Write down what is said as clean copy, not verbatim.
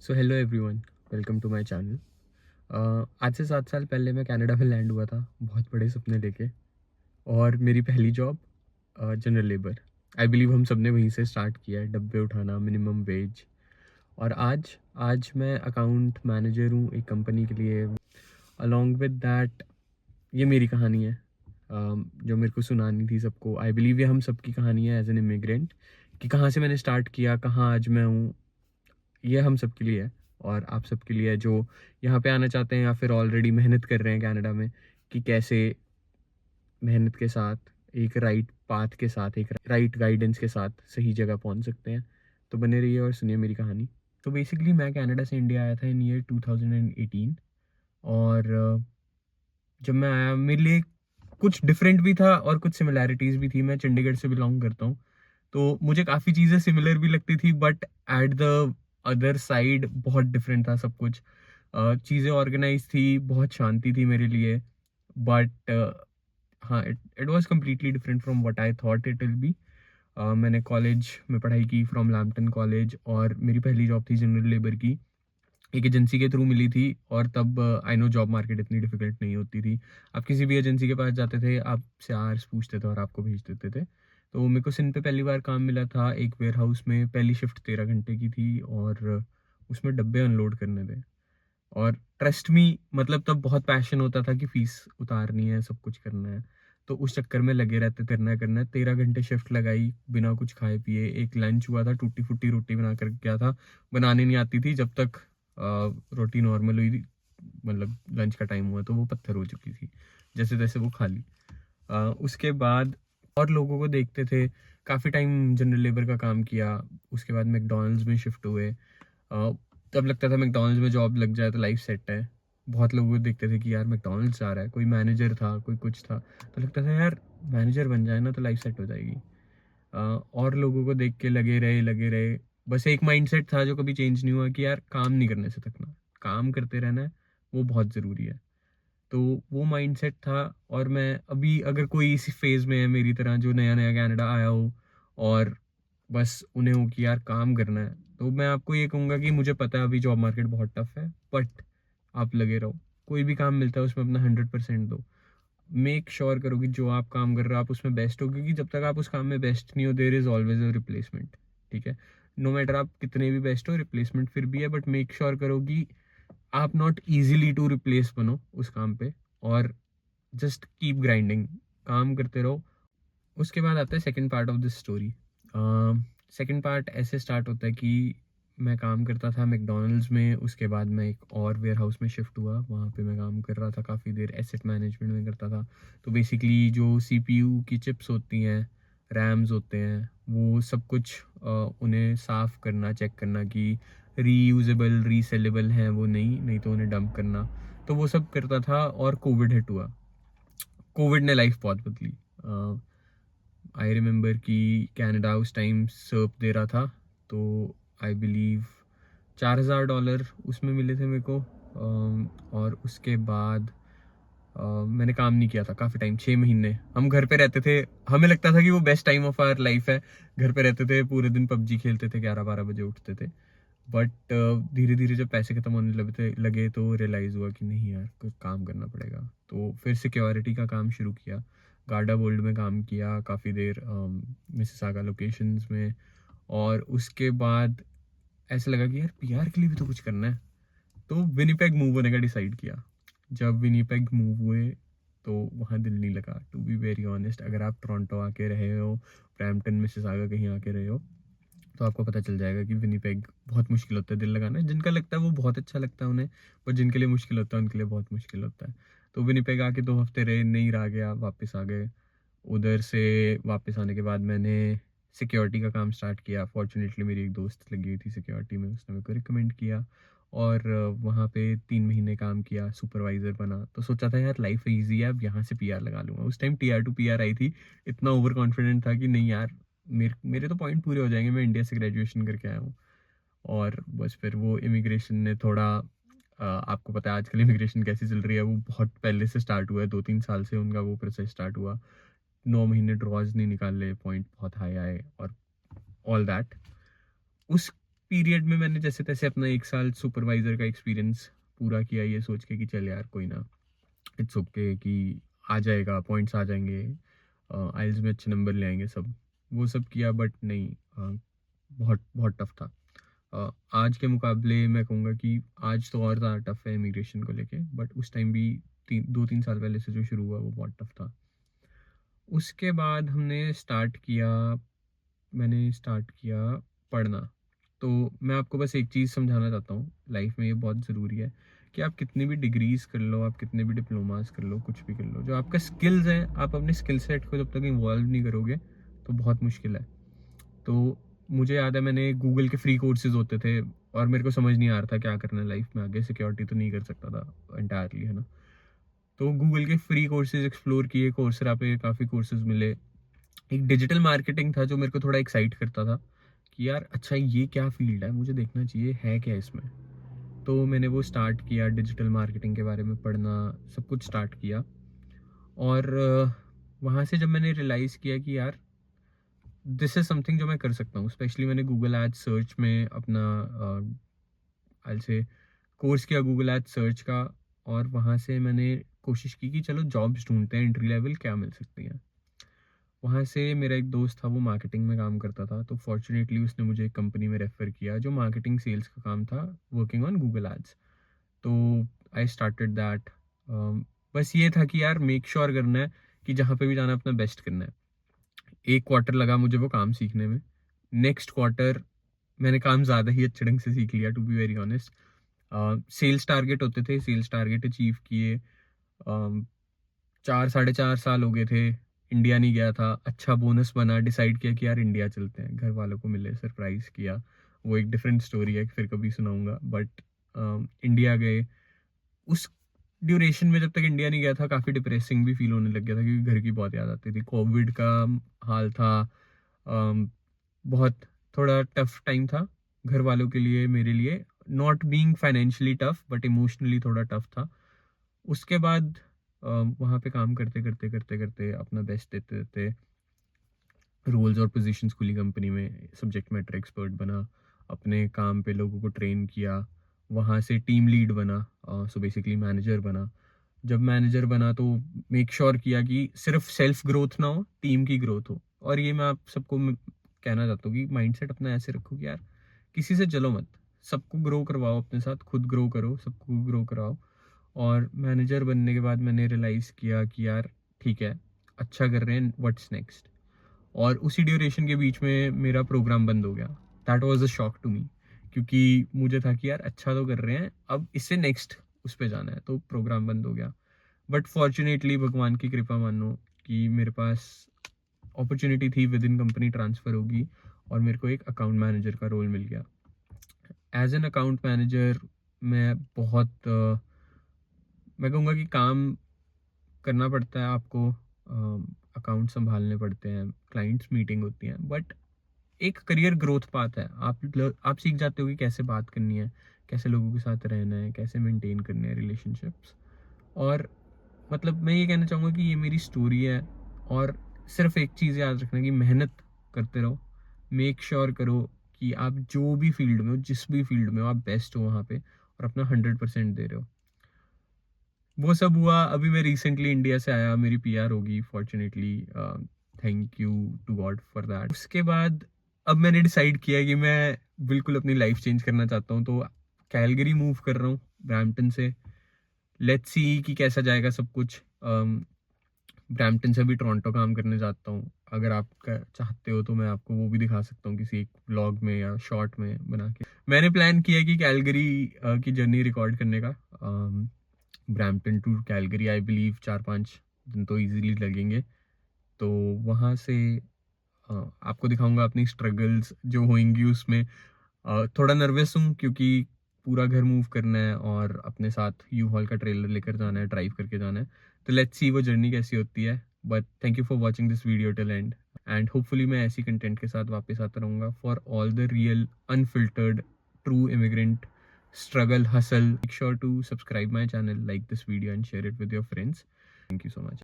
So hello everyone, welcome to my channel. आज से 7 साल पहले मैं कनाडा में लैंड हुआ था, बहुत बड़े सपने लेके। और मेरी पहली job general labour. I believe हम सब ने वहीं से स्टार्ट किया है, डब्बे उठाना, मिनिमम वेज। और आज आज मैं अकाउंट मैनेजर हूँ एक कंपनी के लिए। अलॉन्ग विद दैट, ये मेरी कहानी है, जो मेरे को सुनानी थी सबको। आई बिलीव ये हम सबकी कहानी है एज एन इमिग्रेंट, कि कहाँ से मैंने स्टार्ट किया, कहाँ आज मैं हूँ। ये हम सब के लिए है और आप सब के लिए है जो यहाँ पे आना चाहते हैं या फिर ऑलरेडी मेहनत कर रहे हैं कनाडा में, कि कैसे मेहनत के साथ, एक राइट पाथ के साथ, एक राइट गाइडेंस के साथ सही जगह पहुँच सकते हैं। तो बने रहिए और सुनिए मेरी कहानी। तो बेसिकली मैं कनाडा से इंडिया आया था इन ईयर 2018। और जब मैं आया मेरे लिए कुछ डिफरेंट भी था और कुछ सिमिलैरिटीज़ भी थी। मैं चंडीगढ़ से बिलोंग करता हूँ, तो मुझे काफ़ी चीज़ें सिमिलर भी लगती थी, but at the other side बहुत डिफरेंट था सब कुछ। चीज़ें ऑर्गेनाइज थी, बहुत शांति थी मेरे लिए। बट हाँ, it it was completely different from what I thought it will be. मैंने कॉलेज में पढ़ाई की फ्रॉम लैम्पटन कॉलेज, और मेरी पहली जॉब थी जनरल लेबर की। एक एजेंसी के थ्रू मिली थी, और तब आई नो जॉब मार्केट इतनी डिफिकल्ट नहीं होती थी। आप किसी भी एजेंसी के पास जाते थे, आपसे आवर्स पूछते थे और आपको भेज देते थे। तो मेरे को सिंध पे पहली बार काम मिला था एक वेयर हाउस में। पहली शिफ्ट 13 घंटे की थी, और उसमें डब्बे अनलोड करने थे। और ट्रस्ट मी, मतलब तब बहुत पैशन होता था कि फीस उतारनी है, सब कुछ करना है। तो उस चक्कर में लगे रहते, करना है करना है। 13 घंटे शिफ्ट लगाई बिना कुछ खाए पिए। एक लंच हुआ था, टूटी फूटी रोटी बना कर गया था। बनाने नहीं आती थी जब तक रोटी नॉर्मल हुई, मतलब लंच का टाइम हुआ तो वो पत्थर हो चुकी थी जैसे तैसे वो खा ली। उसके बाद और लोगों को देखते थे। काफ़ी टाइम जनरल लेबर का काम किया। उसके बाद मैकडॉनल्ड्स में शिफ्ट हुए। तब लगता था मैकडॉनल्ड्स में जॉब लग जाए तो लाइफ सेट है। बहुत लोगों को देखते थे कि यार मैकडॉनल्ड्स आ रहा है, कोई मैनेजर था, कोई कुछ था, तो लगता था यार मैनेजर बन जाए ना तो लाइफ सेट हो जाएगी। और लोगों को देख के लगे रहे। बस एक माइंडसेट था जो कभी चेंज नहीं हुआ, कि यार काम नहीं करने से थकना, काम करते रहना है, वो बहुत ज़रूरी है। तो वो माइंडसेट था। और मैं अभी, अगर कोई इसी फेज़ में है मेरी तरह, जो नया नया कनाडा आया हो और बस उन्हें हो कि यार काम करना है, तो मैं आपको ये कहूँगा कि मुझे पता है अभी जॉब मार्केट बहुत टफ है, बट आप लगे रहो। कोई भी काम मिलता है उसमें अपना 100% दो। मेक श्योर करो कि जो आप काम कर रहे हो आप उसमें बेस्ट हो, क्योंकि जब तक आप उस काम में बेस्ट नहीं हो, there is always a replacement. ठीक है, नो मैटर आप कितने भी बेस्ट हो, रिप्लेसमेंट फिर भी है। बट मेक श्योर करो कि आप नॉट इजीली टू रिप्लेस बनो उस काम पे। और जस्ट कीप ग्राइंडिंग, काम करते रहो। उसके बाद आता है second part of this story. Second part ऐसे स्टार्ट होता है कि मैं काम करता था मैकडॉनल्ड्स में। उसके बाद मैं एक और वेयर हाउस में शिफ्ट हुआ, वहाँ पे मैं काम कर रहा था काफ़ी देर, एसेट मैनेजमेंट में करता था। तो बेसिकली जो सीपीयू की चिप्स होती हैं, रैम्स होते हैं, वो सब कुछ उन्हें साफ़ करना, चेक करना कि रीयूजेबल रीसेलेबल हैं वो, नहीं नहीं तो उन्हें डंप करना। तो वो सब करता था। और कोविड हिट हुआ। कोविड ने लाइफ बहुत बदली। आई रिमेंबर कि कनाडा उस टाइम सर्प दे रहा था, तो आई बिलीव $4,000 उसमें मिले थे मेरे को। और उसके बाद मैंने काम नहीं किया था काफ़ी टाइम, 6 महीने हम घर पे रहते थे। हमें लगता था कि वो best time of our life है। घर पे रहते थे, पूरे दिन पबजी खेलते थे, 11-12 बजे उठते थे। बट धीरे धीरे जब पैसे खत्म होने लगे तो रियलाइज़ हुआ कि नहीं यार, कुछ काम करना पड़ेगा। तो फिर सिक्योरिटी का काम शुरू किया। गार्डा वर्ल्ड में काम किया काफ़ी देर, मिसिसागा लोकेशंस में। और उसके बाद ऐसा लगा कि यार पीआर के लिए भी तो कुछ करना है। तो विनीपेग मूव होने का डिसाइड किया। जब विनीपेग मूव हुए तो वहाँ दिल नहीं लगा, टू बी वेरी ऑनेस्ट। अगर आप टोरंटो आके रहे हो, ब्रैम्पटन मिसिसागा कहीं आके रहे हो, तो आपको पता चल जाएगा कि विनीपेग बहुत मुश्किल होता है दिल लगाना। जिनका लगता है वो बहुत अच्छा लगता है उन्हें, पर जिनके लिए मुश्किल होता है उनके लिए बहुत मुश्किल होता है। तो विनीपेग आके 2 हफ्ते रहे, नहीं रहा गया, वापस आ गए। उधर से वापस आने के बाद मैंने सिक्योरिटी का काम स्टार्ट किया। फॉर्चुनेटली मेरी एक दोस्त लगी हुई थी सिक्योरिटी में, उसने मेरे को रिकमेंड किया। और वहाँ पे 3 महीने काम किया, सुपरवाइज़र बना। तो सोचा था यार लाइफ ईजी है, अब यहाँ से पीआर लगा लूँगा। उस टाइम टीआर टू पीआर आई थी। इतना ओवर कॉन्फिडेंट था कि नहीं यार, मेरे तो पॉइंट पूरे हो जाएंगे, मैं इंडिया से ग्रेजुएशन करके आया हूँ। और बस फिर वो इमिग्रेशन ने थोड़ा, आपको पता है आजकल इमिग्रेशन कैसी चल रही है, वो बहुत पहले से स्टार्ट हुआ है, 2-3 साल से उनका वो प्रोसेस स्टार्ट हुआ। 9 महीने ड्रॉज नहीं निकाले, पॉइंट बहुत हाई आए और ऑल दैट। उस पीरियड में मैंने जैसे तैसे अपना 1 साल सुपरवाइज़र का एक्सपीरियंस पूरा किया, ये सोच के कि चल यार कोई ना, इट्स ओके कि आ जाएगा, पॉइंट्स आ जाएँगे, आइल्स में अच्छे नंबर ले आएँगे सब। वो सब किया बट नहीं, बहुत बहुत टफ था। आज के मुकाबले मैं कहूँगा कि आज तो और ज़्यादा टफ है इमिग्रेशन को लेके, बट उस टाइम भी 2-3 साल पहले से जो शुरू हुआ वो बहुत टफ था। उसके बाद मैंने स्टार्ट किया पढ़ना। तो मैं आपको बस एक चीज़ समझाना चाहता हूँ, लाइफ में ये बहुत ज़रूरी है कि आप कितनी भी डिग्रीज़ कर लो, आप कितने भी डिप्लोमास कर लो, कुछ भी कर लो, जो आपका स्किल्स हैं, आप अपने स्किल सेट को जब तक इवॉल्व नहीं करोगे तो बहुत मुश्किल है। तो मुझे याद है मैंने गूगल के फ्री कोर्सेज़ होते थे और मेरे को समझ नहीं आ रहा था क्या करना है लाइफ में आगे, सिक्योरिटी तो नहीं कर सकता था एंटायरली, है ना? तो गूगल के फ्री कोर्सेज़ एक्सप्लोर किए, कोर्सेरा पे काफ़ी कोर्सेज़ मिले। एक डिजिटल मार्केटिंग था जो मेरे को थोड़ा एक्साइट करता था कि यार अच्छा ये क्या फील्ड है, मुझे देखना चाहिए है क्या इसमें। तो मैंने वो स्टार्ट किया, डिजिटल मार्केटिंग के बारे में पढ़ना, सब कुछ स्टार्ट किया। और वहाँ से जब मैंने रियलाइज़ किया कि यार दिस इज़ समथिंग जो मैं कर सकता हूँ, स्पेशली मैंने गूगल एड्स सर्च में अपना आई से कोर्स किया गूगल एड्स सर्च का। और वहाँ से मैंने कोशिश की कि चलो जॉब्स ढूंढते हैं एंट्री लेवल क्या मिल सकती हैं। वहाँ से मेरा एक दोस्त था, वो मार्केटिंग में काम करता था, तो फॉर्चुनेटली उसने मुझे एक कंपनी में रेफ़र किया जो मार्केटिंग सेल्स का काम था, वर्किंग ऑन गूगल एड्स। तो आई स्टार्टेड दैट। बस ये था कि यार मेक श्योर करना है कि जहाँ पे भी जाना है अपना बेस्ट करना है। 1 क्वार्टर लगा मुझे वो काम सीखने में। नेक्स्ट क्वार्टर मैंने काम ज़्यादा ही अच्छे ढंग से सीख लिया, to be very honest. Sales target होते थे, सेल्स टारगेट अचीव किए। 4 साढ़े 4 साल हो गए थे, इंडिया नहीं गया था। अच्छा बोनस बना, डिसाइड किया कि यार इंडिया चलते हैं, घर वालों को मिले, सरप्राइज़ किया। वो एक डिफरेंट स्टोरी है, फिर कभी सुनाऊँगा। बट इंडिया गए। उस ड्यूरेशन में जब तक इंडिया नहीं गया था, काफ़ी डिप्रेसिंग भी फ़ील होने लग गया था क्योंकि घर की बहुत याद आती थी। कोविड का हाल था। अम, बहुत थोड़ा टफ टाइम था घर वालों के लिए, मेरे लिए। Not being financially tough but emotionally थोड़ा टफ था। उसके बाद वहाँ पे काम करते अपना बेस्ट देते देते रोल्स और पोजीशंस खुली कंपनी में, सब्जेक्ट मैटर एक्सपर्ट बना, अपने काम पे लोगों को ट्रेन किया, वहाँ से टीम लीड बना, सो बेसिकली मैनेजर बना। जब मैनेजर बना तो मेक श्योर किया कि सिर्फ सेल्फ ग्रोथ ना हो, टीम की ग्रोथ हो। और ये मैं आप सबको कहना चाहता हूँ कि माइंडसेट अपना ऐसे रखो कि यार किसी से चलो मत, सबको ग्रो करवाओ अपने साथ, खुद ग्रो करो, सबको ग्रो कराओ। और मैनेजर बनने के बाद मैंने रियलाइज़ किया कि यार ठीक है, अच्छा कर रहे हैं, व्हाट्स नेक्स्ट। और उसी ड्यूरेशन के बीच में मेरा प्रोग्राम बंद हो गया। That was a shock to me, क्योंकि मुझे था कि यार अच्छा तो कर रहे हैं, अब इससे नेक्स्ट उस पे जाना है, तो प्रोग्राम बंद हो गया। बट फॉर्चुनेटली भगवान की कृपा मानो कि मेरे पास अपॉर्चुनिटी थी, विद इन कंपनी ट्रांसफ़र होगी और मेरे को एक अकाउंट मैनेजर का रोल मिल गया। एज एन अकाउंट मैनेजर मैं बहुत मैं कहूँगा कि काम करना पड़ता है आपको, अकाउंट संभालने पड़ते हैं, क्लाइंट्स मीटिंग होती हैं, बट एक करियर ग्रोथ पाथ है। आप सीख जाते हो कि कैसे बात करनी है, कैसे लोगों के साथ रहना है, कैसे मेंटेन करने हैं रिलेशनशिप्स। और मतलब मैं ये कहना चाहूँगा कि ये मेरी स्टोरी है। और सिर्फ एक चीज़ याद रखना कि मेहनत करते रहो, मेक श्योर करो कि आप जो भी फील्ड में हो, जिस भी फील्ड में हो, आप बेस्ट हो वहाँ पे और अपना 100% दे रहे हो। वो सब हुआ, अभी मैं रिसेंटली इंडिया से आया, मेरी पीआर होगी fortunately, thank you to God for that. उसके बाद अब मैंने डिसाइड किया कि मैं बिल्कुल अपनी लाइफ चेंज करना चाहता हूँ, तो कैलगरी मूव कर रहा हूँ ब्रैम्पटन से। लेट्स सी कि कैसा जाएगा सब कुछ। ब्रैम्पटन से भी टोरंटो काम करने जाता हूँ। अगर आप चाहते हो तो मैं आपको वो भी दिखा सकता हूँ किसी एक व्लॉग में या शॉर्ट में बना के। मैंने प्लान किया कि कैलगरी की जर्नी रिकॉर्ड करने का। Brampton to Calgary I believe 4-5 दिन तो इजीली लगेंगे। तो वहाँ से आपको दिखाऊंगा अपनी स्ट्रगल्स जो होंगी उसमें। थोड़ा नर्वस हूँ क्योंकि पूरा घर मूव करना है और अपने साथ यू हॉल का ट्रेलर लेकर जाना है, ड्राइव करके जाना है। तो लेट्स सी वो जर्नी कैसी होती है। But thank you for watching this video till and. And hopefully मैं ऐसी कंटेंट के साथ वापस आता रहूँगा for all the real unfiltered true immigrant struggle hustle. Make sure to subscribe my channel, like this video and share it with your friends. Thank you so much.